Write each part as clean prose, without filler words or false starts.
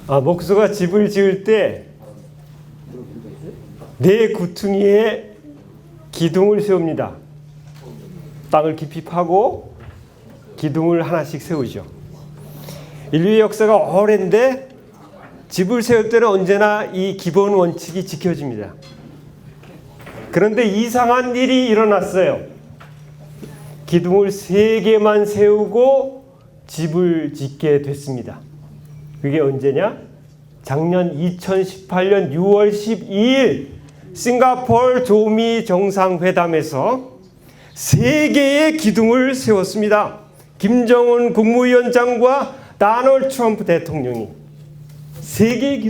목수가 집을 지을 때 네 구퉁이에 기둥을 세웁니다. 땅을 깊이 파고 기둥을 하나씩 세우죠. 인류의 역사가 오랜데 집을 세울 때는 언제나 이 기본 원칙이 지켜집니다. 그런데 이상한 일이 일어났어요. 기둥을 3개만 세우고 집을 짓게 됐습니다. 그게 언제냐? 작년 2018년 6월 12일 싱가포르 조미 정상회담에서 3개의 기둥을 세웠습니다. 김정은 국무위원장과 도널드 트럼프 대통령이 3개의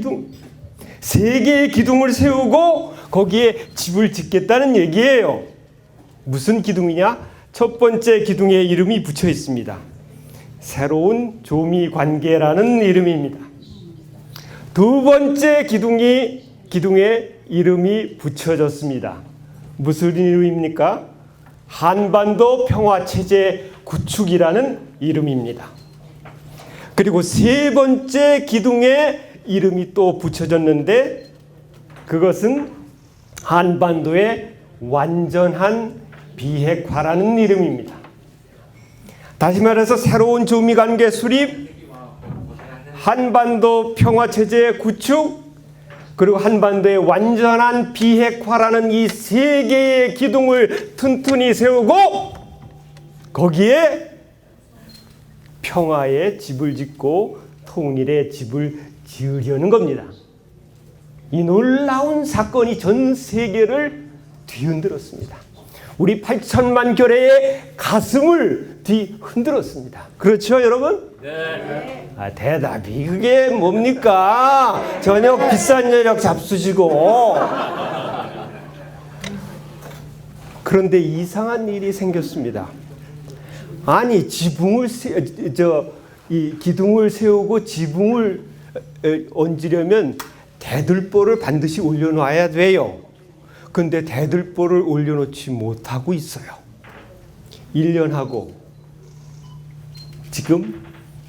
기둥을 세우고 거기에 집을 짓겠다는 얘기예요. 무슨 기둥이냐? 첫 번째 기둥에 이름이 붙여 있습니다. 새로운 조미 관계라는 이름입니다. 두 번째 기둥에 이름이 붙여졌습니다. 무슨 이름입니까? 한반도 평화체제 구축이라는 이름입니다. 그리고 세 번째 기둥에 이름이 또 붙여졌는데 그것은 한반도의 완전한 비핵화라는 이름입니다. 다시 말해서 새로운 조미관계 수립, 한반도 평화체제 구축, 그리고 한반도의 완전한 비핵화라는 이 3개의 기둥을 튼튼히 세우고 거기에 평화의 집을 짓고 통일의 집을 지으려는 겁니다. 이 놀라운 사건이 전 세계를 뒤흔들었습니다. 우리 8천만 교회의 가슴을 뒤흔들었습니다. 그렇죠, 여러분? 네. 대답이 그게 뭡니까? 저녁 비싼 저녁 잡수시고. 그런데 이상한 일이 생겼습니다. 아니 이 기둥을 세우고 지붕을 얹으려면 대들보를 반드시 올려놔야 돼요. 근데 대들보를 올려놓지 못하고 있어요. 1년하고 지금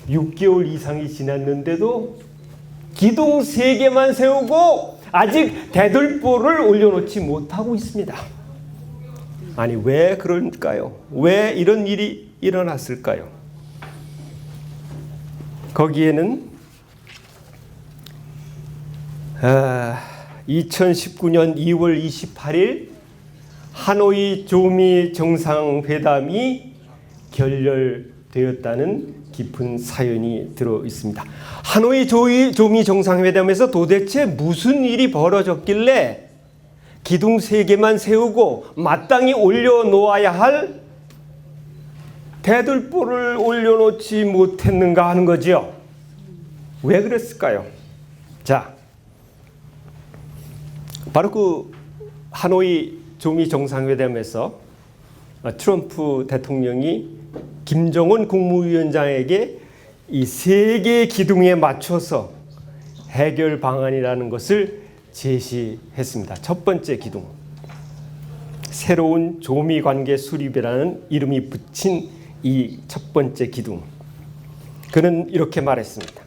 6개월 이상이 지났는데도 기둥 3개만 세우고 아직 대들보를 올려놓지 못하고 있습니다. 아니 왜 그럴까요? 왜 이런 일이 일어났을까요? 거기에는 2019년 2월 28일 하노이 조미 정상회담이 결렬되었다는 깊은 사연이 들어 있습니다. 하노이 조미 정상회담에서 도대체 무슨 일이 벌어졌길래 기둥 3개만 세우고 마땅히 올려놓아야 할 대들보를 올려놓지 못했는가 하는 거지요. 왜 그랬을까요? 자, 바로 그 하노이 조미 정상회담에서 트럼프 대통령이 김정은 국무위원장에게 이 3개의 기둥에 맞춰서 해결 방안이라는 것을 제시했습니다. 첫 번째 기둥, 새로운 조미 관계 수립이라는 이름이 붙인 이 첫 번째 기둥. 그는 이렇게 말했습니다.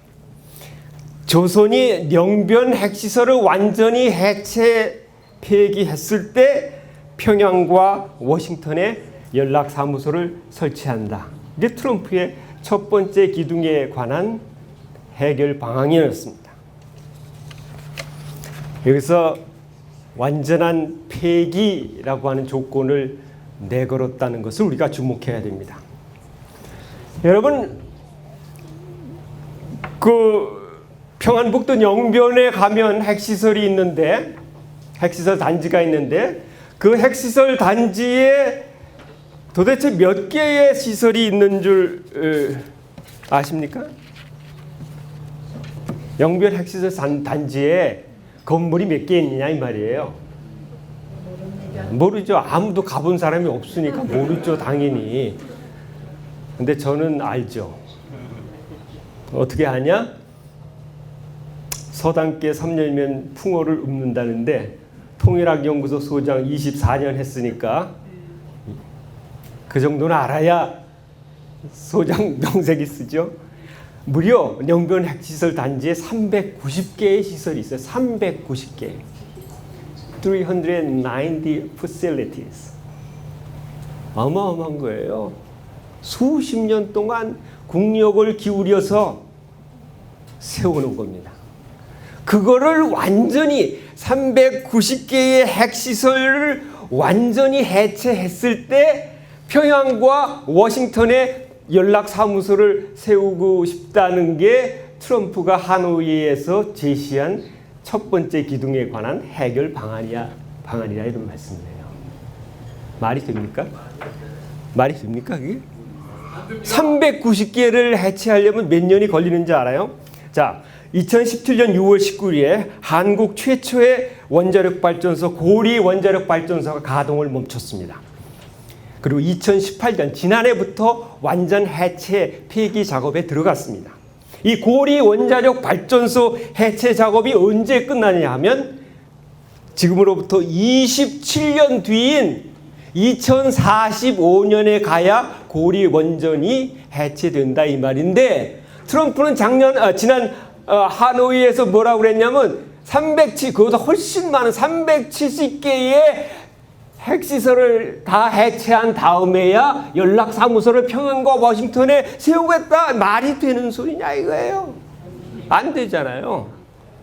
조선이 영변 핵시설을 완전히 해체 폐기했을 때 평양과 워싱턴에 연락사무소를 설치한다. 이게 트럼프의 첫 번째 기둥에 관한 해결 방안이었습니다. 여기서 완전한 폐기라고 하는 조건을 내걸었다는 것을 우리가 주목해야 됩니다. 여러분, 평안북도 영변에 가면 핵시설이 있는데, 핵시설 단지가 있는데 그 핵시설 단지에 도대체 몇 개의 시설이 있는 줄 아십니까? 영변 핵시설 단지에 건물이 몇 개 있느냐 이 말이에요. 모르죠. 아무도 가본 사람이 없으니까 모르죠, 당연히. 근데 저는 알죠. 어떻게 아냐? 서당계 3년이면 풍어를 읊는다는데 통일학연구소 소장 24년 했으니까 그 정도는 알아야 소장 명색이 쓰죠. 무려 영변 핵시설 단지에 390개의 시설이 있어요. 390개. 390 facilities. 어마어마한 거예요. 수십 년 동안 국력을 기울여서 세우는 겁니다. 그거를 완전히 390개의 핵시설을 완전히 해체했을 때 평양과 워싱턴에 연락사무소를 세우고 싶다는 게 트럼프가 하노이에서 제시한 첫 번째 기둥에 관한 해결 방안이라 이런 말씀이에요. 말이 됩니까? 말이 됩니까 그게? 390개를 해체하려면 몇 년이 걸리는지 알아요? 자, 2017년 6월 19일에 한국 최초의 원자력 발전소 고리 원자력 발전소가 가동을 멈췄습니다. 그리고 2018년 지난해부터 완전 해체 폐기 작업에 들어갔습니다. 이 고리 원자력 발전소 해체 작업이 언제 끝나냐 하면 지금으로부터 27년 뒤인 2045년에 가야 고리 원전이 해체된다 이 말인데 트럼프는 지난 하노이에서 뭐라고 그랬냐면 그보다 훨씬 많은 370개의 핵시설을 다 해체한 다음에야 연락사무소를 평양과 워싱턴에 세우겠다. 말이 되는 소리냐 이거예요. 안 되잖아요.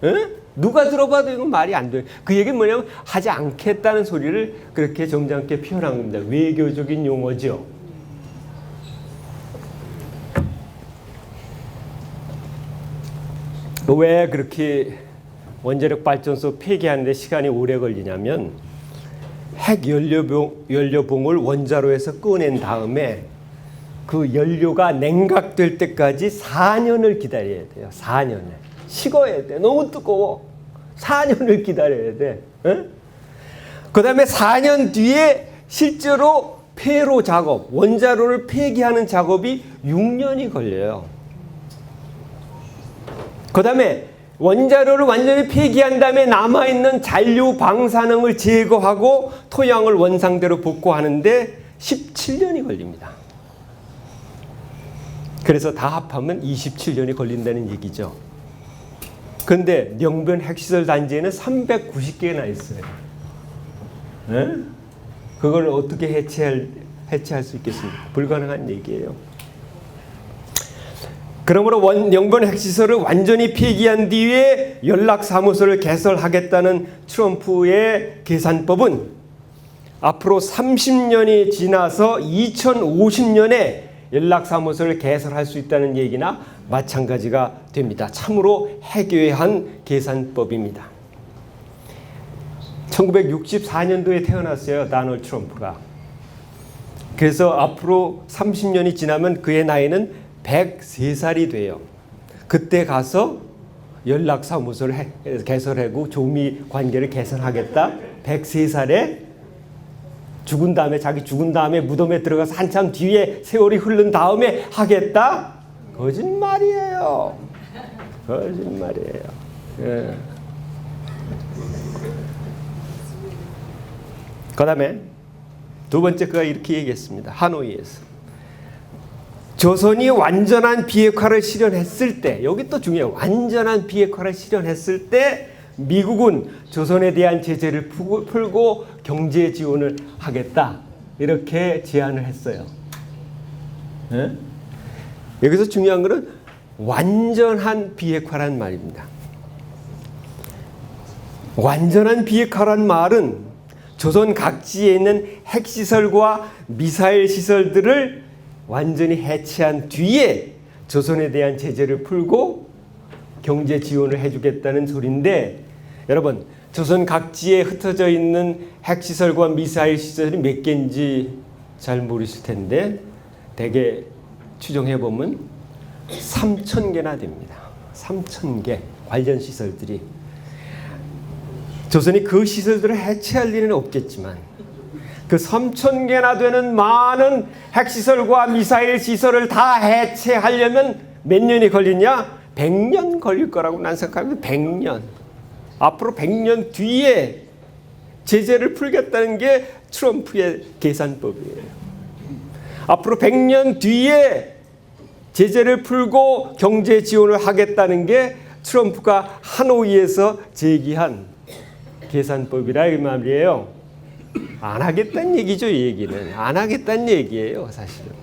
에? 누가 들어봐도 이건 말이 안 돼요. 그 얘기는 뭐냐면 하지 않겠다는 소리를 그렇게 점잖게 표현한 겁니다. 외교적인 용어죠. 왜 그렇게 원자력 발전소 폐기하는데 시간이 오래 걸리냐면 핵 연료봉을 원자로에서 꺼낸 다음에 그 연료가 냉각될 때까지 4년을 기다려야 돼요. 4년을. 식어야 돼. 너무 뜨거워. 4년을 기다려야 돼. 그 다음에 4년 뒤에 실제로 폐로 작업, 원자로를 폐기하는 작업이 6년이 걸려요. 그 다음에 원자로를 완전히 폐기한 다음에 남아있는 잔류 방사능을 제거하고 토양을 원상대로 복구하는데 17년이 걸립니다. 그래서 다 합하면 27년이 걸린다는 얘기죠. 그런데 영변 핵시설 단지에는 390개나 있어요. 네? 그걸 어떻게 해체할 수 있겠습니까? 불가능한 얘기예요. 그러므로 영변 핵시설을 완전히 폐기한 뒤에 연락사무소를 개설하겠다는 트럼프의 계산법은 앞으로 30년이 지나서 2050년에 연락사무소를 개설할 수 있다는 얘기나 마찬가지가 됩니다. 참으로 해괴한 계산법입니다. 1964년도에 태어났어요. 도널드 트럼프가. 그래서 앞으로 30년이 지나면 그의 나이는 103살이 돼요. 그때 가서 연락사무소를 개설하고 조미 관계를 개선하겠다. 103살에 자기 죽은 다음에 무덤에 들어가서 한참 뒤에 세월이 흐른 다음에 하겠다? 거짓말이에요. 거짓말이에요. 예. 그 다음에 두 번째 그가 이렇게 얘기했습니다. 하노이에서. 조선이 완전한 비핵화를 실현했을 때, 여기 또 중요해요. 완전한 비핵화를 실현했을 때 미국은 조선에 대한 제재를 풀고 경제 지원을 하겠다. 이렇게 제안을 했어요. 네? 여기서 중요한 것은 완전한 비핵화란 말입니다. 완전한 비핵화란 말은 조선 각지에 있는 핵시설과 미사일 시설들을 완전히 해체한 뒤에 조선에 대한 제재를 풀고 경제 지원을 해주겠다는 소리인데 여러분 조선 각지에 흩어져 있는 핵시설과 미사일 시설이 몇 개인지 잘 모르실 텐데 대개 추정해보면 3,000개나 됩니다. 3,000개 관련 시설들이. 조선이 그 시설들을 해체할 일은 없겠지만 그 3,000개나 되는 많은 핵시설과 미사일 시설을 다 해체하려면 몇 년이 걸리냐? 100년 걸릴 거라고 난 생각합니다. 100년. 앞으로 100년 뒤에 제재를 풀겠다는 게 트럼프의 계산법이에요. 앞으로 100년 뒤에 제재를 풀고 경제 지원을 하겠다는 게 트럼프가 하노이에서 제기한 계산법이라 이 말이에요. 안 하겠다는 얘기죠. 이 얘기는 안 하겠다는 얘기예요, 사실은.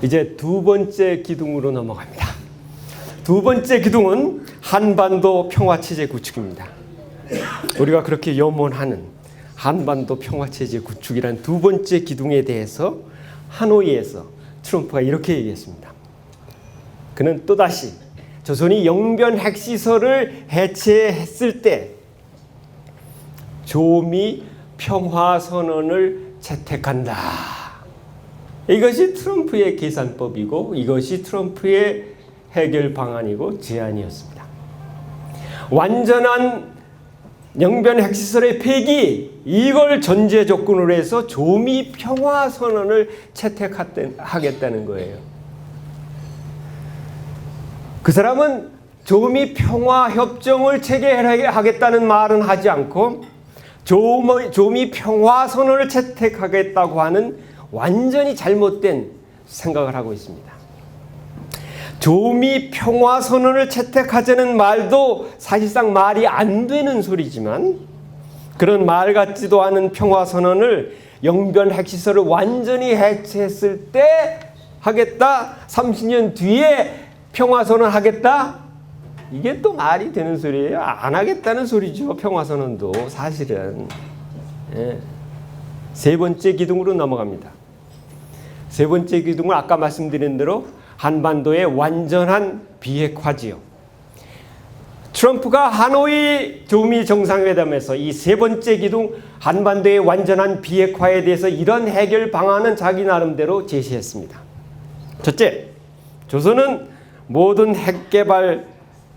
이제 두 번째 기둥으로 넘어갑니다. 두 번째 기둥은 한반도 평화체제 구축입니다. 우리가 그렇게 염원하는 한반도 평화체제 구축이란 두 번째 기둥에 대해서 하노이에서 트럼프가 이렇게 얘기했습니다. 그는 또다시 조선이 영변 핵시설을 해체했을 때 조미 평화선언을 채택한다. 이것이 트럼프의 계산법이고 이것이 트럼프의 해결 방안이고 제안이었습니다. 완전한 영변 핵시설의 폐기, 이걸 전제 조건으로 해서 조미 평화선언을 채택하겠다는 거예요. 그 사람은 조미 평화협정을 체결하겠다는 말은 하지 않고 조미 평화선언을 채택하겠다고 하는 완전히 잘못된 생각을 하고 있습니다. 조미 평화선언을 채택하자는 말도 사실상 말이 안 되는 소리지만 그런 말 같지도 않은 평화선언을 영변 핵시설을 완전히 해체했을 때 하겠다. 30년 뒤에 평화선언 하겠다. 이게 또 말이 되는 소리예요. 안 하겠다는 소리죠. 평화선언도 사실은. 예. 세 번째 기둥으로 넘어갑니다. 세 번째 기둥은 아까 말씀드린 대로 한반도의 완전한 비핵화지요. 트럼프가 하노이 조미 정상회담에서 이 세 번째 기둥 한반도의 완전한 비핵화에 대해서 이런 해결 방안은 자기 나름대로 제시했습니다. 첫째, 조선은 모든 핵 개발,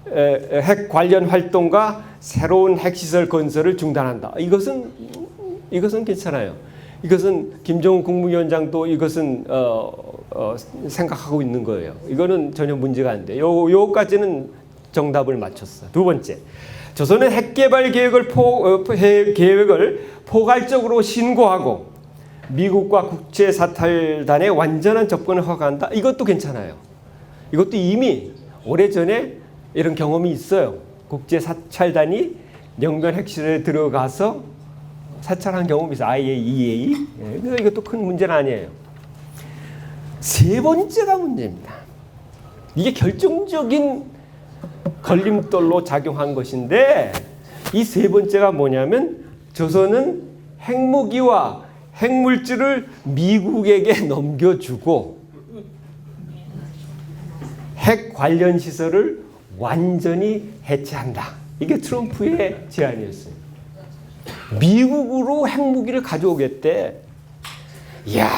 핵 관련 활동과 새로운 핵시설 건설을 중단한다. 이것은 괜찮아요. 이것은 김정은 국무위원장도 이것은 생각하고 있는 거예요. 이거는 전혀 문제가 안 돼요. 요까지는 정답을 맞췄어. 두 번째, 조선은 핵 개발 계획을 포괄적으로 신고하고 미국과 국제사찰단에 완전한 접근을 허가한다. 이것도 괜찮아요. 이것도 이미 오래전에 이런 경험이 있어요. 국제사찰단이 영변 핵시설에 들어가서 사찰한 경험이 있어요. IAEA. 그래서 이것도 큰 문제는 아니에요. 세 번째가 문제입니다. 이게 결정적인 걸림돌로 작용한 것인데 이 세 번째가 뭐냐면 조선은 핵무기와 핵물질을 미국에게 넘겨주고 핵 관련 시설을 완전히 해체한다. 이게 트럼프의 제안이었어요. 미국으로 핵무기를 가져오겠대. 이야.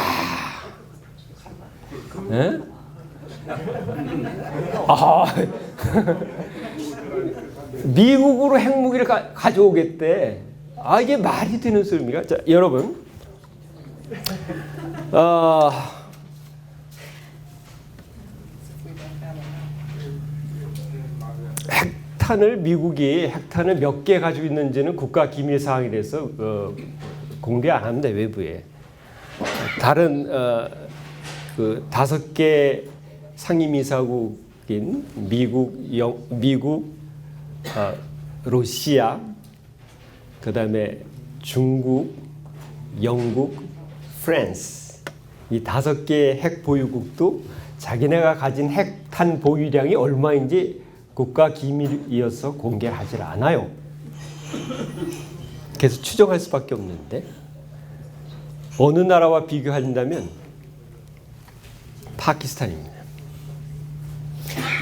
네? 미국으로 핵무기를 가져오겠대. 이게 말이 되는 소리입니까? 자, 여러분. 미국이 핵탄을 몇 개 가지고 있는지는 국가 기밀 사항이라서 공개 안 합니다. 외부에. 다른 그 5개 상임이사국인 미국, 러시아, 그다음에 중국, 영국, 프랑스 이 5개의 핵 보유국도 자기네가 가진 핵탄 보유량이 얼마인지 국가 기밀이어서 공개하지 않아요. 그래서 추정할 수밖에 없는데 어느 나라와 비교한다면 파키스탄입니다.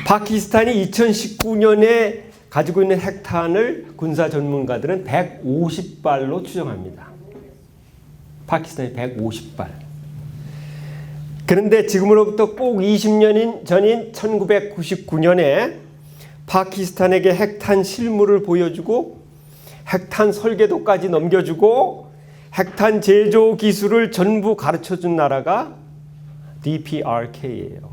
파키스탄이 2019년에 가지고 있는 핵탄을 군사 전문가들은 150발로 추정합니다. 파키스탄이 150발. 그런데 지금으로부터 꼭 20년 전인 1999년에 파키스탄에게 핵탄 실물을 보여주고 핵탄 설계도까지 넘겨주고 핵탄 제조 기술을 전부 가르쳐준 나라가 DPRK예요.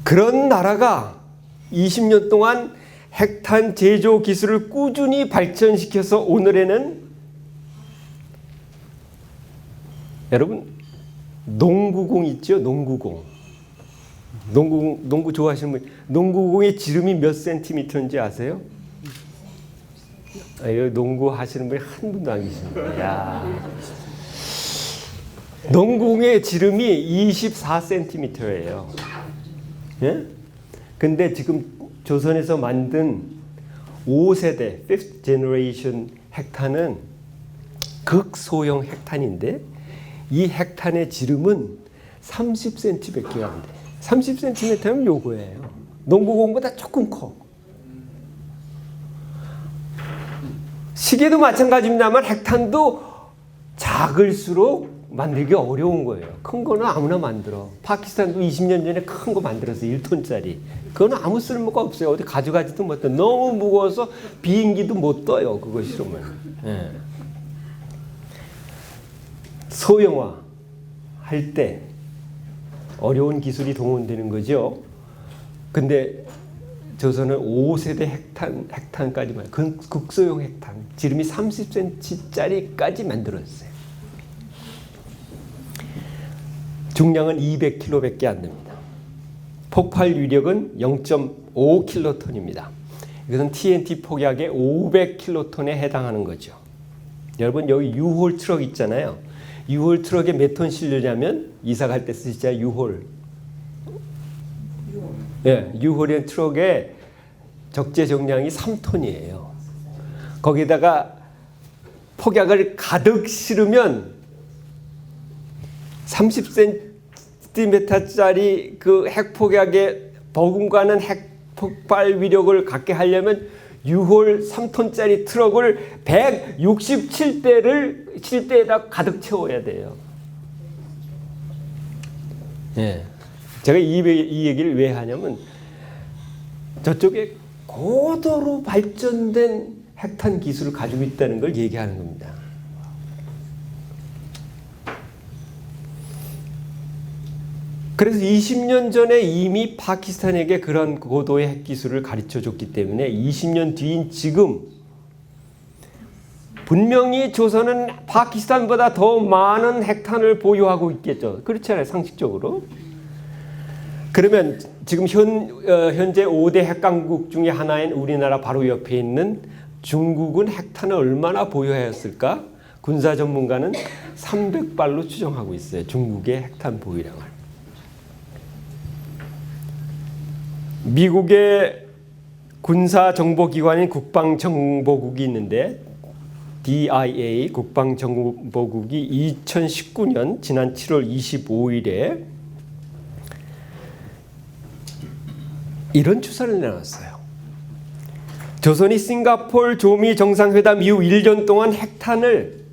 그런 나라가 20년 동안 핵탄 제조 기술을 꾸준히 발전시켜서 오늘에는 여러분 농구공 있죠? 농구공. 농구 좋아하시는 분, 농구공의 지름이 몇 센티미터인지 아세요? 농구 하시는 분이 한 분도 안 계십니다. 야. 농구공의 지름이 24cm예요. 예? 근데 지금 조선에서 만든 5세대, 5th generation 핵탄은 극소형 핵탄인데 이 핵탄의 지름은 30cm밖에 안 돼. 30cm면 요거예요. 농구공보다 조금 커. 시계도 마찬가지입니다만 핵탄도 작을수록 만들기 어려운 거예요. 큰 거는 아무나 만들어. 파키스탄도 20년 전에 큰 거 만들었어요. 1톤짜리. 그거는 아무 쓸모가 없어요. 어디 가져가지도 못해. 너무 무거워서 비행기도 못 떠요. 그거 싫으면. 예. 소형화 할 때 어려운 기술이 동원되는 거죠. 근데 조선은 5세대 핵탄까지 극소형 핵탄. 지름이 30cm짜리까지 만들었어요. 중량은 200kg밖에 안 됩니다. 폭발 위력은 0.5킬로톤입니다. 이것은 TNT 폭약의 500킬로톤에 해당하는 거죠. 여러분 여기 유홀 트럭 있잖아요. 유홀 트럭에 몇 톤 실려냐면 이사 갈 때 쓰시잖아요. 유홀. 예, 유홀의 트럭에 적재 정량이 3톤이에요. 거기다가 폭약을 가득 실으면 30cm짜리 그 핵폭약에 버금가는 핵폭발 위력을 갖게 하려면 유홀 3톤짜리 트럭을 167대에다 가득 채워야 돼요. 예. 제가 이 얘기를 왜 하냐면 저쪽에 고도로 발전된 핵탄 기술을 가지고 있다는 걸 얘기하는 겁니다. 그래서 20년 전에 이미 파키스탄에게 그런 고도의 핵기술을 가르쳐줬기 때문에 20년 뒤인 지금 분명히 조선은 파키스탄보다 더 많은 핵탄을 보유하고 있겠죠. 그렇잖아요. 상식적으로. 그러면 지금 현재 5대 핵강국 중에 하나인 우리나라 바로 옆에 있는 중국은 핵탄을 얼마나 보유하였을까? 군사 전문가는 300발로 추정하고 있어요. 중국의 핵탄 보유량을. 미국의 군사정보기관인 국방정보국이 있는데 DIA 국방정보국이 2019년 지난 7월 25일에 이런 추산을 내놨어요. 조선이 싱가포르 조미 정상회담 이후 1년 동안 핵탄을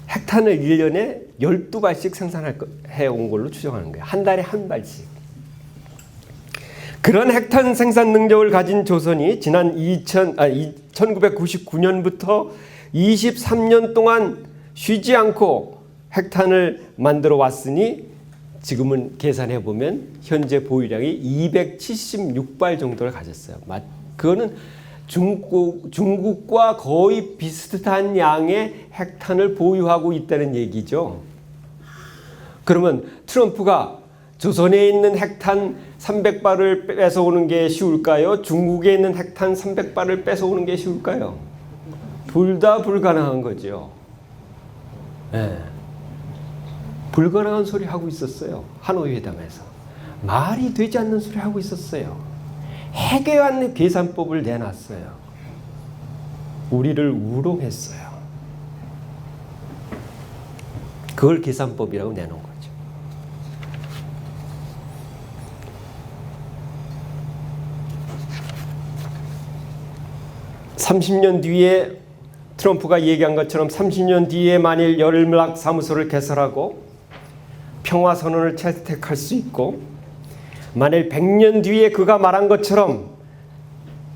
1년에 12발씩 생산해온 걸로 추정하는 거예요. 한 달에 한 발씩. 그런 핵탄 생산 능력을 가진 조선이 지난 1999년부터 23년 동안 쉬지 않고 핵탄을 만들어 왔으니 지금은 계산해 보면 현재 보유량이 276발 정도를 가졌어요. 그거는 중국과 거의 비슷한 양의 핵탄을 보유하고 있다는 얘기죠. 그러면 트럼프가 조선에 있는 핵탄 300발을 뺏어오는 게 쉬울까요? 중국에 있는 핵탄 300발을 뺏어오는 게 쉬울까요? 둘 다 불가능한 거죠. 네. 불가능한 소리 하고 있었어요. 하노이 회담에서. 말이 되지 않는 소리 하고 있었어요. 해괴한 계산법을 내놨어요. 우리를 우롱했어요. 그걸 계산법이라고 내놓은 거예요. 30년 뒤에 트럼프가 얘기한 것처럼 30년 뒤에 만일 연락 사무소를 개설하고 평화선언을 채택할 수 있고 만일 100년 뒤에 그가 말한 것처럼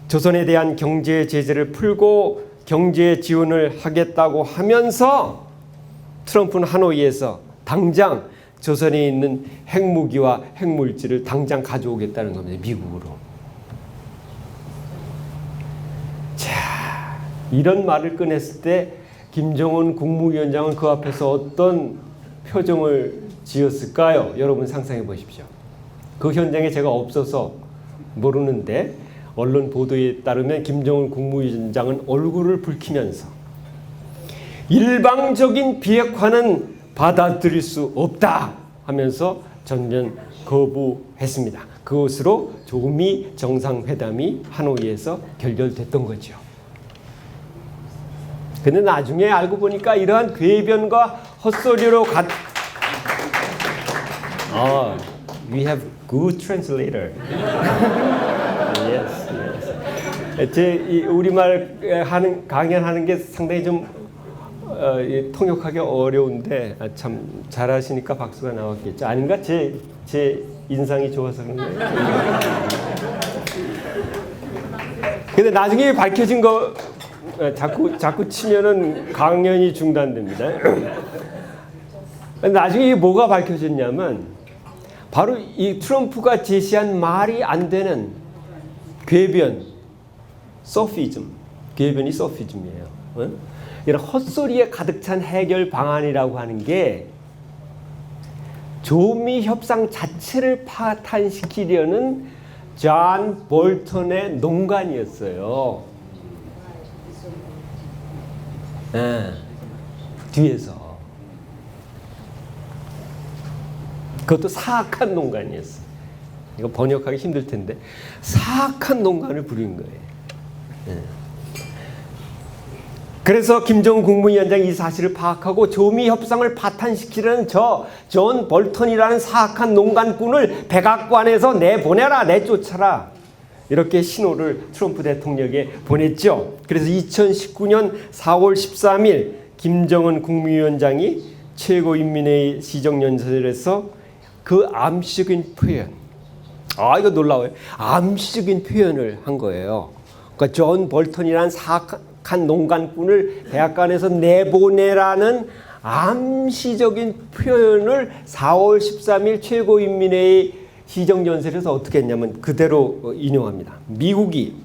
조선에 대한 경제 제재를 풀고 경제 지원을 하겠다고 하면서 트럼프는 하노이에서 당장 조선에 있는 핵무기와 핵물질을 당장 가져오겠다는 겁니다. 미국으로. 이런 말을 꺼냈을 때 김정은 국무위원장은 그 앞에서 어떤 표정을 지었을까요? 여러분 상상해 보십시오. 그 현장에 제가 없어서 모르는데 언론 보도에 따르면 김정은 국무위원장은 얼굴을 붉히면서 일방적인 비핵화는 받아들일 수 없다 하면서 전면 거부했습니다. 그것으로 조미 정상회담이 하노이에서 결렬됐던 거죠. 근데 나중에 알고 보니까 이러한 궤변과 헛소리로 we have good translator. yes, yes. 제 우리말 강연하는 게 상당히 좀 통역하기 어려운데 참 잘하시니까 박수가 나왔겠죠. 아닌가? 제 인상이 좋아서 그런가요? 근데 나중에 밝혀진 거 자꾸 치면은 강연이 중단됩니다. 나중에 이게 뭐가 밝혀졌냐면 바로 이 트럼프가 제시한 말이 안 되는 궤변, 소피즘, 궤변이 소피즘이에요. 이런 헛소리에 가득 찬 해결 방안이라고 하는 게 조미 협상 자체를 파탄시키려는 존 볼턴의 농간이었어요. 뒤에서. 그것도 사악한 농간이었어요. 이거 번역하기 힘들 텐데 사악한 농간을 부린 거예요. 그래서 김정은 국무위원장이 이 사실을 파악하고 조미 협상을 파탄시키려는 존 볼턴이라는 사악한 농간꾼을 백악관에서 내보내라, 내쫓아라. 이렇게 신호를 트럼프 대통령에게 보냈죠. 그래서 2019년 4월 13일 김정은 국무위원장이 최고인민회의 시정연설에서 그 암시적인 표현, 이거 놀라워요. 암시적인 표현을 한 거예요. 그러니까 존 볼턴이라는 사악한 농간꾼을 백악관에서 내보내라는 암시적인 표현을 4월 13일 최고인민회의 시정연설에서 어떻게 했냐면 그대로 인용합니다. 미국이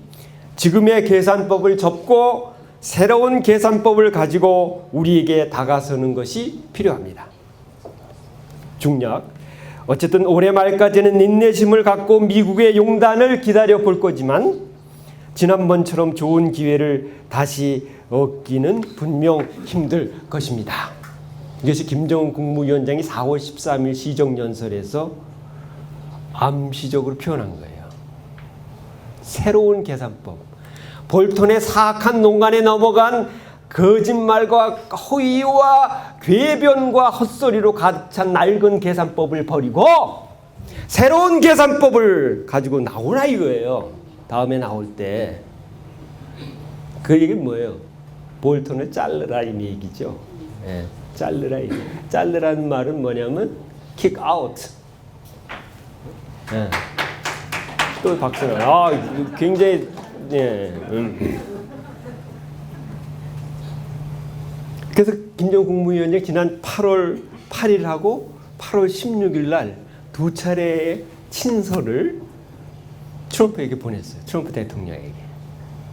지금의 계산법을 접고 새로운 계산법을 가지고 우리에게 다가서는 것이 필요합니다. 중략. 어쨌든 올해 말까지는 인내심을 갖고 미국의 용단을 기다려 볼 거지만 지난번처럼 좋은 기회를 다시 얻기는 분명 힘들 것입니다. 이것이 김정은 국무위원장이 4월 13일 시정연설에서 암시적으로 표현한 거예요. 새로운 계산법. 볼턴의 사악한 농간에 넘어간 거짓말과 허위와 궤변과 헛소리로 가득 찬 낡은 계산법을 버리고 새로운 계산법을 가지고 나오라 이거예요. 다음에 나올 때. 그 얘기는 뭐예요? 볼턴을 자르라 이 얘기죠. 네, 자르라. 자르라는 말은 뭐냐면 kick out. 네. 또 박수나. 굉장히 그래서 김정은 국무위원장이 지난 8월 8일하고 8월 16일 날 두 차례의 친서를 트럼프에게 보냈어요. 트럼프 대통령에게.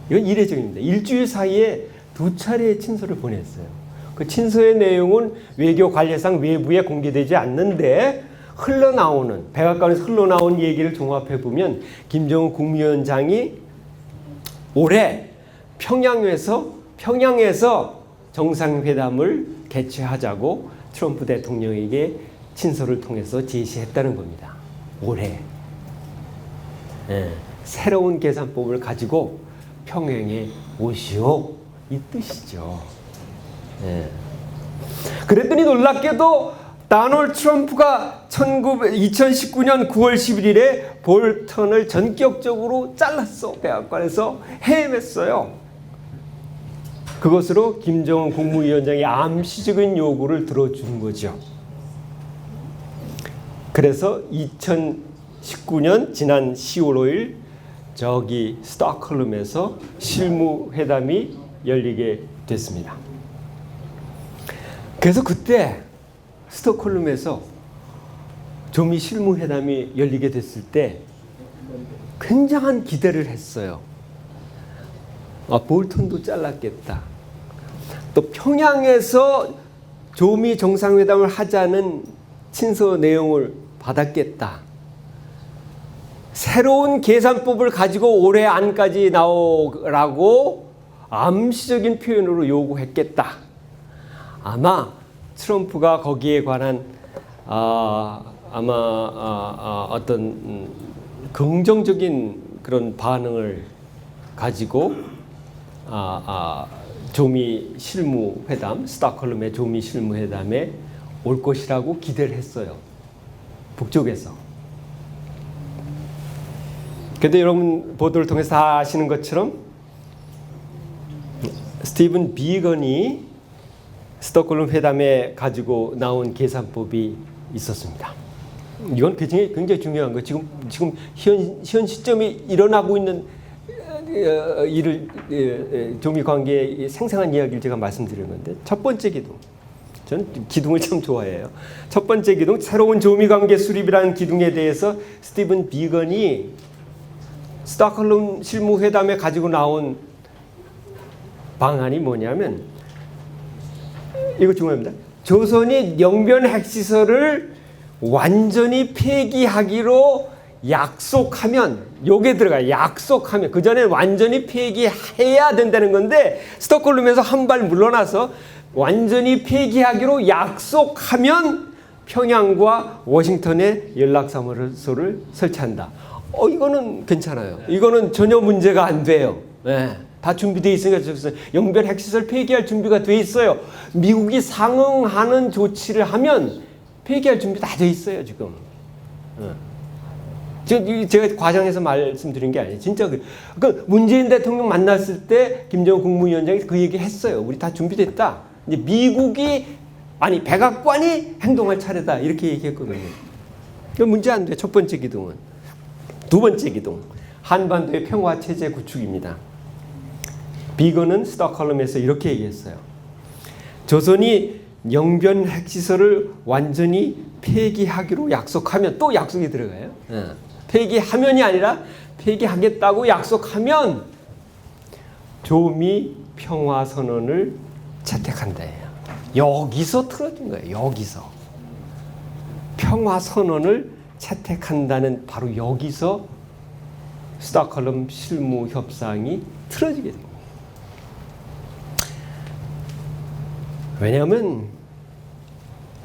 이건 이례적입니다. 일주일 사이에 두 차례의 친서를 보냈어요. 그 친서의 내용은 외교 관례상 외부에 공개되지 않는데 백악관에서 흘러나온 얘기를 종합해 보면 김정은 국무위원장이 올해 평양에서 정상회담을 개최하자고 트럼프 대통령에게 친서를 통해서 제시했다는 겁니다. 올해. 새로운 계산법을 가지고 평양에 오시오 이 뜻이죠. 그랬더니 놀랍게도 도널드 트럼프가 2019년 9월 11일에 볼턴을 전격적으로 잘랐어. 백악관에서 해임했어요. 그것으로 김정은 국무위원장의 암시적인 요구를 들어준 거죠. 그래서 2019년 지난 10월 5일 저기 스톡홀름에서 실무회담이 열리게 됐습니다. 그래서 그때 스톡홀름에서 조미 실무회담이 열리게 됐을 때 굉장한 기대를 했어요. 볼턴도 잘랐겠다. 또 평양에서 조미 정상회담을 하자는 친서 내용을 받았겠다. 새로운 계산법을 가지고 올해 안까지 나오라고 암시적인 표현으로 요구했겠다. 아마 트럼프가 거기에 관한 어떤 긍정적인 그런 반응을 가지고 조미 실무회담, 스톡홀름의 조미 실무회담에 올 것이라고 기대를 했어요. 북쪽에서. 그런데 여러분 보도를 통해서 다 아시는 것처럼 스티븐 비건이 스톡홀름 회담에 가지고 나온 계산법이 있었습니다. 이건 굉장히 중요한 거예요. 지금 현 시점이 일어나고 있는 조미 관계의 생생한 이야기를 제가 말씀드린 건데, 첫 번째 기둥. 저는 기둥을 참 좋아해요. 첫 번째 기둥, 새로운 조미 관계 수립이라는 기둥에 대해서 스티븐 비건이 스톡홀름 실무회담에 가지고 나온 방안이 뭐냐면, 이거 중요합니다. 조선이 영변 핵시설을 완전히 폐기하기로 약속하면, 요게 들어가요. 약속하면. 그 전에 완전히 폐기해야 된다는 건데, 스톡홀름에서 한 발 물러나서 완전히 폐기하기로 약속하면 평양과 워싱턴에 연락사무소를 설치한다. 이거는 괜찮아요. 이거는 전혀 문제가 안 돼요. 네. 다 준비되어 있으니까 영변 핵시설 폐기할 준비가 돼 있어요. 미국이 상응하는 조치를 하면 폐기할 준비 다 돼 있어요, 지금. 제가 과장해서 말씀드린 게 아니에요. 진짜 그 문재인 대통령 만났을 때 김정은 국무위원장이 그 얘기 했어요. 우리 다 준비됐다. 이제 미국이 백악관이 행동할 차례다. 이렇게 얘기했거든요. 그 문제 안 돼. 첫 번째 기둥은. 두 번째 기둥. 한반도의 평화 체제 구축입니다. 비건은 스톡홀름에서 이렇게 얘기했어요. 조선이 영변 핵시설을 완전히 폐기하기로 약속하면, 또 약속이 들어가요. 폐기하면이 아니라 폐기하겠다고 약속하면 조미 평화선언을 채택한다예요. 여기서 틀어진 거예요. 여기서. 평화선언을 채택한다는 바로 여기서 스톡홀름 실무협상이 틀어지게 됩니다. 왜냐하면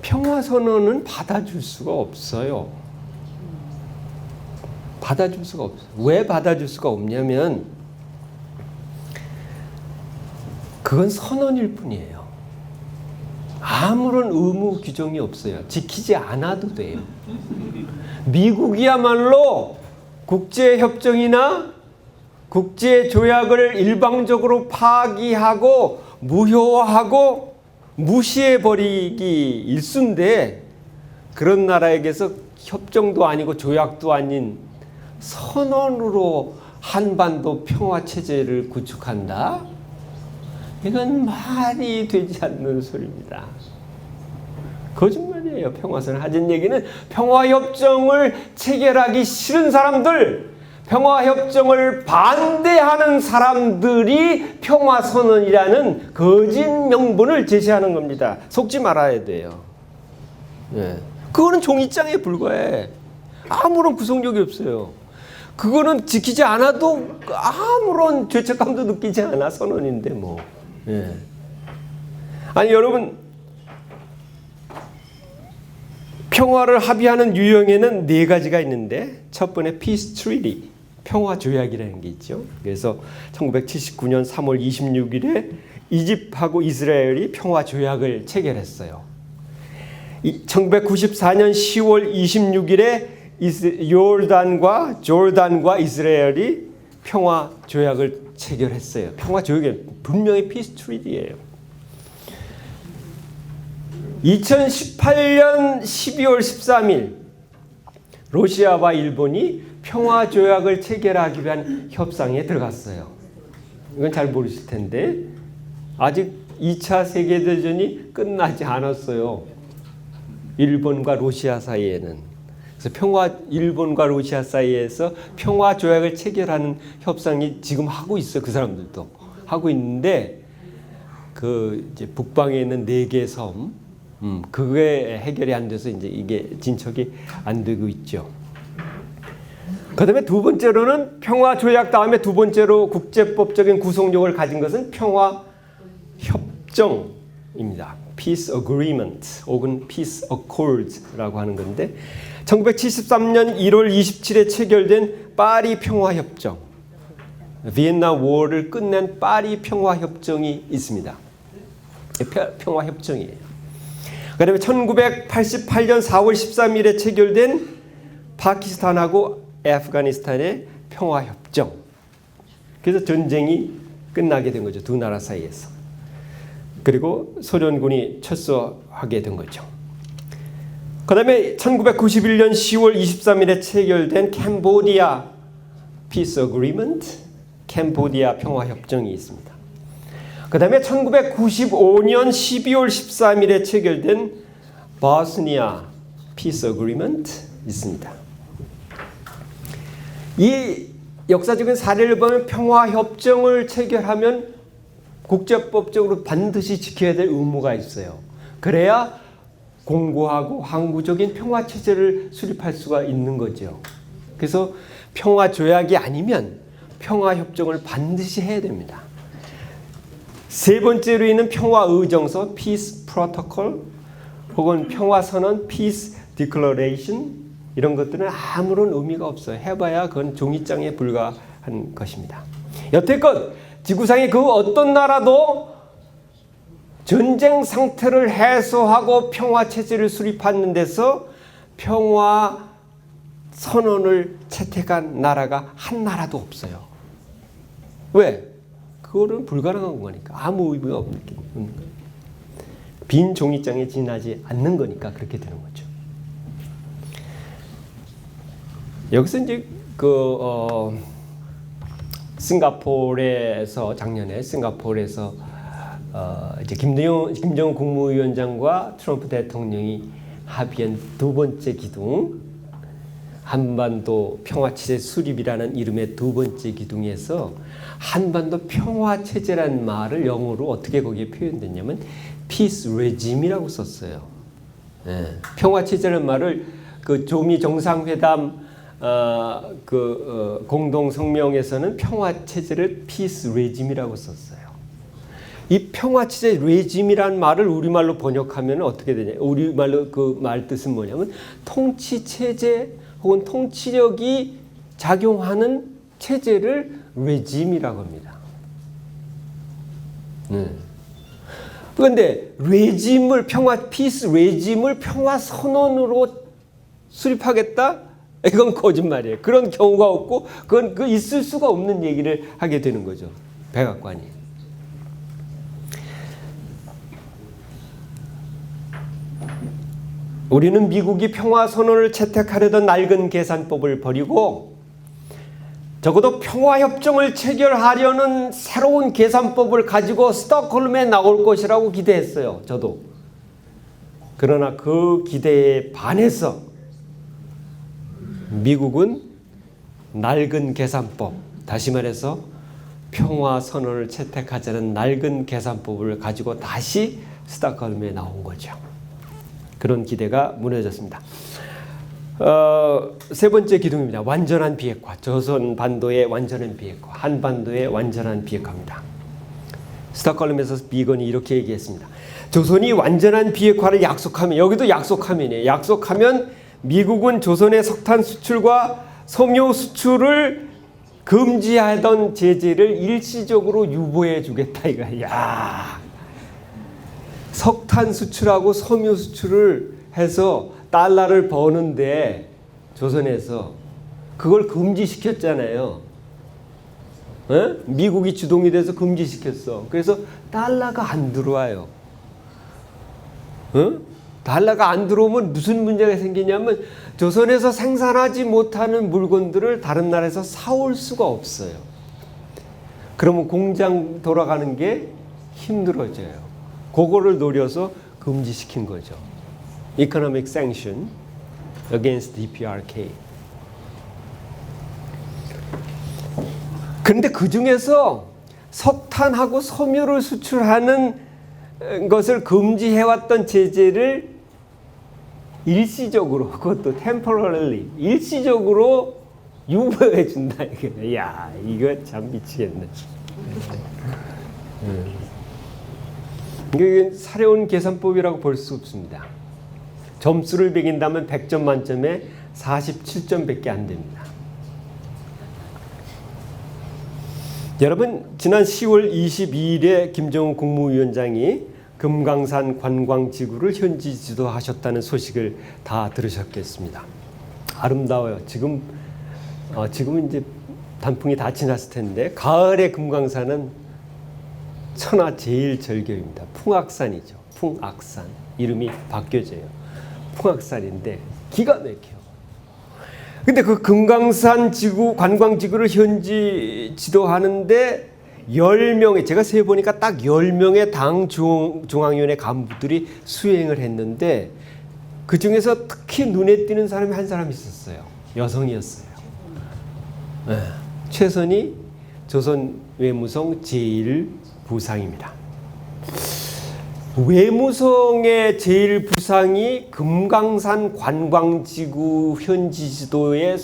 평화선언은 받아줄 수가 없어요. 받아줄 수가 없어요. 왜 받아줄 수가 없냐면 그건 선언일 뿐이에요. 아무런 의무 규정이 없어요. 지키지 않아도 돼요. 미국이야말로 국제협정이나 국제조약을 일방적으로 파기하고 무효화하고 무시해버리기 일쑤인데, 그런 나라에게서 협정도 아니고 조약도 아닌 선언으로 한반도 평화체제를 구축한다? 이건 말이 되지 않는 소리입니다. 거짓말이에요. 평화선언 하진 얘기는 평화협정을 체결하기 싫은 사람들, 평화협정을 반대하는 사람들이 평화선언이라는 거짓 명분을 제시하는 겁니다. 속지 말아야 돼요. 예. 그거는 종이장에 불과해. 아무런 구속력이 없어요. 그거는 지키지 않아도 아무런 죄책감도 느끼지 않아. 선언인데 뭐. 예. 아니 여러분, 평화를 합의하는 유형에는 4가지가 있는데, 첫 번째 Peace Treaty, 평화 조약이라는 게 있죠. 그래서 1979년 3월 26일에 이집트하고 이스라엘이 평화 조약을 체결했어요. 1994년 10월 26일에 조르단과 이스라엘이 평화 조약을 체결했어요. 평화 조약이 분명히 Peace Treaty예요. 2018년 12월 13일 러시아와 일본이 평화조약을 체결하기 위한 협상에 들어갔어요. 이건 잘 모르실 텐데 아직 2차 세계대전이 끝나지 않았어요. 일본과 러시아 사이에는. 그래서 일본과 러시아 사이에서 평화조약을 체결하는 협상이 지금 하고 있어요. 그 사람들도 하고 있는데, 이제 북방에 있는 4개 섬, 그게 해결이 안 돼서 이제 이게 진척이 안 되고 있죠. 그다음에 두 번째로는 평화 조약 다음에 두 번째로 국제법적인 구속력을 가진 것은 평화 협정입니다. Peace Agreement 혹은 Peace Accords라고 하는 건데 1973년 1월 27일에 체결된 파리 평화 협정, 비엔나 워를 끝낸 파리 평화 협정이 있습니다. 평화 협정이에요. 그다음에 1988년 4월 13일에 체결된 파키스탄하고 아프가니스탄의 평화 협정. 그래서 전쟁이 끝나게 된 거죠. 두 나라 사이에서. 그리고 소련군이 철수하게 된 거죠. 그 다음에 1991년 10월 23일에 체결된 캄보디아 Peace Agreement, 캄보디아 평화협정이 있습니다. 그 다음에 1995년 12월 13일에 체결된 보스니아 Peace Agreement 있습니다. 이 역사적인 사례를 보면 평화협정을 체결하면 국제법적으로 반드시 지켜야 될 의무가 있어요. 그래야 공고하고 항구적인 평화체제를 수립할 수가 있는 거죠. 그래서 평화조약이 아니면 평화협정을 반드시 해야 됩니다. 세 번째로 있는 평화의정서 Peace Protocol 혹은 평화선언 Peace Declaration 이런 것들은 아무런 의미가 없어요. 해봐야 그건 종이장에 불과한 것입니다. 여태껏 지구상의 그 어떤 나라도 전쟁 상태를 해소하고 평화체제를 수립하는 데서 평화 선언을 채택한 나라가 한 나라도 없어요. 왜? 그거는 불가능한 거니까. 아무 의미가 없는 거예요. 빈 종이장에 지나지 않는 거니까 그렇게 되는 거죠. 여기서 이제 싱가포르에서 작년에 싱가포르에서 이제 김정은 국무위원장과 트럼프 대통령이 합의한 두 번째 기둥, 한반도 평화체제 수립이라는 이름의 두 번째 기둥에서 한반도 평화체제라는 말을 영어로 어떻게 거기에 표현됐냐면 Peace Regime이라고 썼어요. 예. 평화체제라는 말을 그 조미 정상회담 공동 성명에서는 평화체제를 Peace Regime이라고 썼어요. 이 평화체제 레짐이라는 말을 우리말로 번역하면 어떻게 되냐? 우리말로 그 말 뜻은 뭐냐면 통치체제 혹은 통치력이 작용하는 체제를 레짐이라고 합니다. 그런데 레짐을 피스 레짐을 평화 선언으로 수립하겠다? 이건 거짓말이에요. 그런 경우가 없고 그건 있을 수가 없는 얘기를 하게 되는 거죠. 백악관이. 우리는 미국이 평화선언을 채택하려던 낡은 계산법을 버리고 적어도 평화협정을 체결하려는 새로운 계산법을 가지고 스톡홀름에 나올 것이라고 기대했어요. 저도. 그러나 그 기대에 반해서 미국은 낡은 계산법, 다시 말해서 평화선언을 채택하자는 낡은 계산법을 가지고 다시 스톡홀름에 나온 거죠. 그런 기대가 무너졌습니다. 세 번째 기둥입니다. 완전한 비핵화. 조선 반도의 완전한 비핵화. 한반도의 완전한 비핵화입니다. 스톡홀름에서 비건이 이렇게 얘기했습니다. 조선이 완전한 비핵화를 약속하면, 여기도 약속하면이에요. 약속하면 미국은 조선의 석탄 수출과 섬유 수출을 금지하던 제재를 일시적으로 유보해 주겠다 이거야. 야. 석탄 수출하고 섬유 수출을 해서 달러를 버는데 조선에서 그걸 금지시켰잖아요. 에? 미국이 주동이 돼서 금지시켰어. 그래서 달러가 안 들어와요. 달러가 안 들어오면 무슨 문제가 생기냐면 조선에서 생산하지 못하는 물건들을 다른 나라에서 사올 수가 없어요. 그러면 공장 돌아가는 게 힘들어져요. 그거를 노려서 금지시킨 거죠. Economic Sanction against DPRK. 그런데 그 중에서 석탄하고 섬유를 수출하는 것을 금지해왔던 제재를 일시적으로, 그것도 temporarily, 일시적으로 유보해 준다. 이야, 이거 참 미치겠네. 이게 사려운 계산법이라고 볼 수 없습니다. 점수를 매긴다면 100점 만점에 47점밖에 안 됩니다. 여러분, 지난 10월 22일에 김정은 국무위원장이 금강산 관광지구를 현지 지도하셨다는 소식을 다 들으셨겠습니다. 아름다워요. 지금은 이제 단풍이 다 지났을 텐데 가을의 금강산은 천하 제일 절경입니다. 풍악산이죠. 풍악산. 이름이 바뀌어져요. 풍악산인데 기가 막혀요. 근데 그 금강산 지구, 관광지구를 현지 지도하는데 10명의, 제가 세보니까 딱 10명의 당 중앙위원회 간부들이 수행을 했는데 그 중에서 특히 눈에 띄는 사람이 한 사람 있었어요. 여성이었어요. 네. 최선희 조선 외무성 제1부상입니다. 외무성의 제1부상이 금강산 관광지구 현지 지도에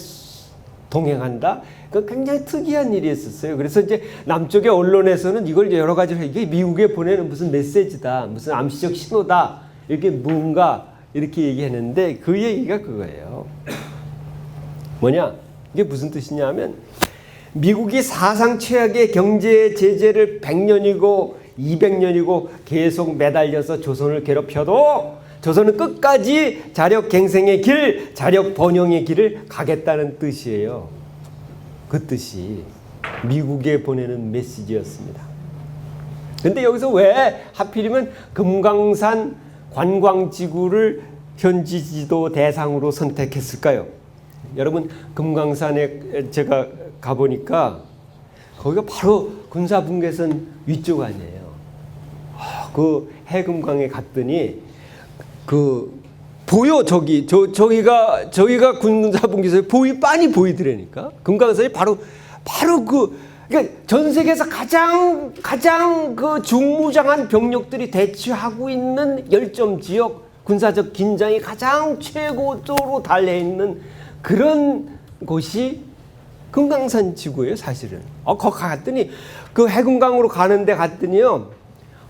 동행한다? 그 굉장히 특이한 일이었어요. 그래서 이제 남쪽의 언론에서는 이걸 여러 가지로 이게 미국에 보내는 무슨 메시지다, 무슨 암시적 신호다, 이렇게 뭔가 이렇게 얘기했는데 그 얘기가 그거예요. 뭐냐? 이게 무슨 뜻이냐면 미국이 사상 최악의 경제 제재를 100년이고 200년이고 계속 매달려서 조선을 괴롭혀도 조선은 끝까지 자력 갱생의 길, 자력 번영의 길을 가겠다는 뜻이에요. 그 뜻이 미국에 보내는 메시지였습니다. 근데 여기서 왜 하필이면 금강산 관광지구를 현지 지도 대상으로 선택했을까요? 여러분, 금강산에 제가 가보니까 거기가 바로 군사분계선 위쪽 아니에요. 그 해금강에 갔더니 보여. 저기가 군사분계선이 빤히 보이더라니까. 금강산이 바로 그러니까 전 세계에서 가장 그 중무장한 병력들이 대치하고 있는 열점 지역, 군사적 긴장이 가장 최고조로 달해 있는 그런 곳이 금강산 지구예요, 사실은. 거기 갔더니 그 해금강으로 가는데 갔더니요,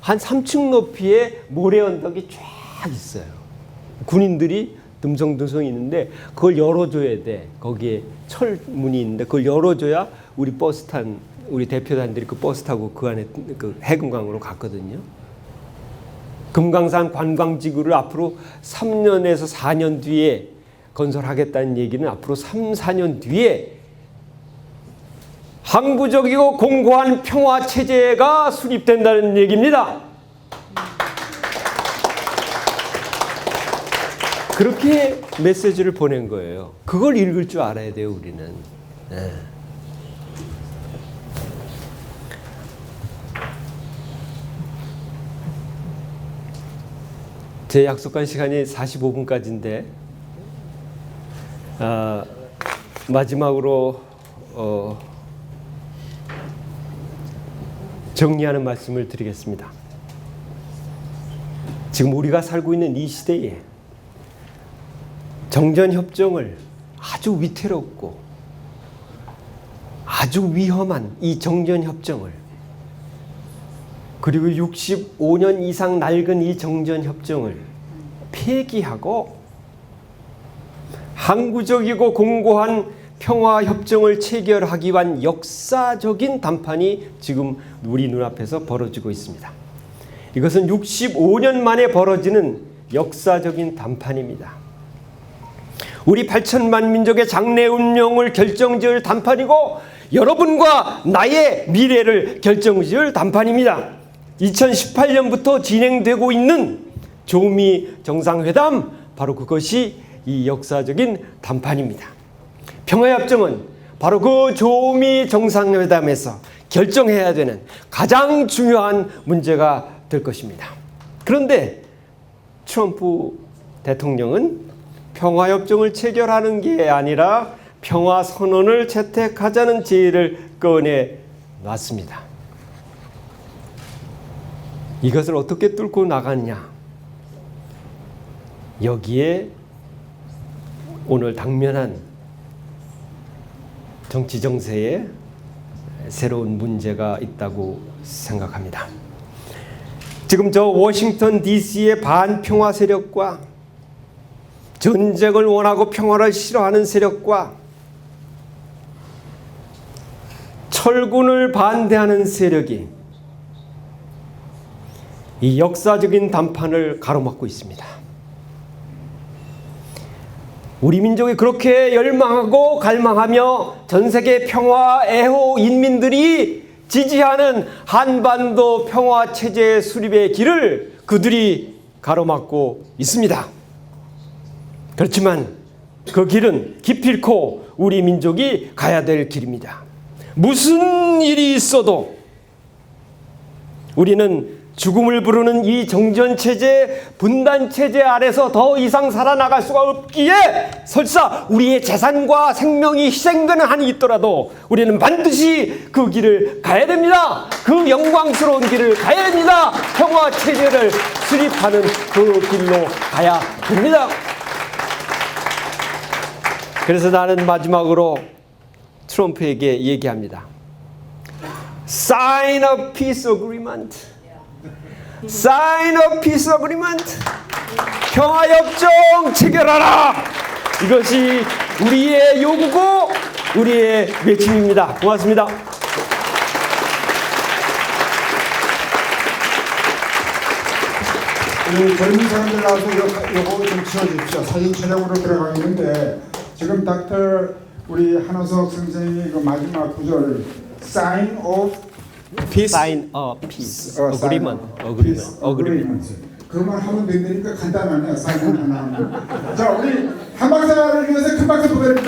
한 3층 높이의 모래 언덕이 쫙 있어요. 군인들이 듬성듬성 있는데 그걸 열어줘야 돼. 거기에 철문이 있는데 그걸 열어줘야 우리 대표단들이 그 버스 타고 그 안에 그 해금강으로 갔거든요. 금강산 관광지구를 앞으로 3년에서 4년 뒤에 건설하겠다는 얘기는 앞으로 3, 4년 뒤에 항구적이고 공고한 평화 체제가 수립된다는 얘기입니다. 그렇게 메시지를 보낸 거예요. 그걸 읽을 줄 알아야 돼요, 우리는. 네. 제 약속한 시간이 45분까지인데 마지막으로 정리하는 말씀을 드리겠습니다. 지금 우리가 살고 있는 이 시대에 정전협정을 아주 위태롭고 아주 위험한 이 정전협정을, 그리고 65년 이상 낡은 이 정전협정을 폐기하고 항구적이고 공고한 평화협정을 체결하기 위한 역사적인 담판이 지금 우리 눈앞에서 벌어지고 있습니다. 이것은 65년 만에 벌어지는 역사적인 담판입니다. 우리 8천만 민족의 장래 운명을 결정지을 담판이고 여러분과 나의 미래를 결정지을 담판입니다. 2018년부터 진행되고 있는 조미 정상회담, 바로 그것이 이 역사적인 담판입니다. 평화협정은 바로 그 조미 정상회담에서 결정해야 되는 가장 중요한 문제가 될 것입니다. 그런데 트럼프 대통령은 평화협정을 체결하는 게 아니라 평화선언을 채택하자는 제의를 꺼내놨습니다. 이것을 어떻게 뚫고 나갔냐? 여기에 오늘 당면한 정치 정세에 새로운 문제가 있다고 생각합니다. 지금 저 워싱턴 DC의 반평화 세력과 전쟁을 원하고 평화를 싫어하는 세력과 철군을 반대하는 세력이 이 역사적인 단판을 가로막고 있습니다. 우리 민족이 그렇게 열망하고 갈망하며 전 세계 평화 애호 인민들이 지지하는 한반도 평화 체제 수립의 길을 그들이 가로막고 있습니다. 그렇지만 그 길은 기필코 우리 민족이 가야 될 길입니다. 무슨 일이 있어도 우리는 죽음을 부르는 이 정전체제, 분단체제 아래서 더 이상 살아나갈 수가 없기에 설사 우리의 재산과 생명이 희생되는 한이 있더라도 우리는 반드시 그 길을 가야 됩니다. 그 영광스러운 길을 가야 됩니다. 평화체제를 수립하는 그 길로 가야 됩니다. 그래서 나는 마지막으로 트럼프에게 얘기합니다. Sign a peace agreement. Sign a peace agreement. 평화협정 체결하라. 이것이 우리의 요구고 우리의 외침입니다. 고맙습니다. 젊은 사람들 나와서 요거 좀 치워주십시오. 사진 촬영으로 들어가겠는데 지금 우리 한호석 선생님이 그 마지막 구절 Sign of Peace. Sign a peace agreement. Agreement. 그것만 하면 되니까 간단하네. 사인 하나 하면. 자, 우리 한 박사를 위해서 큰 박수 보내드립니다.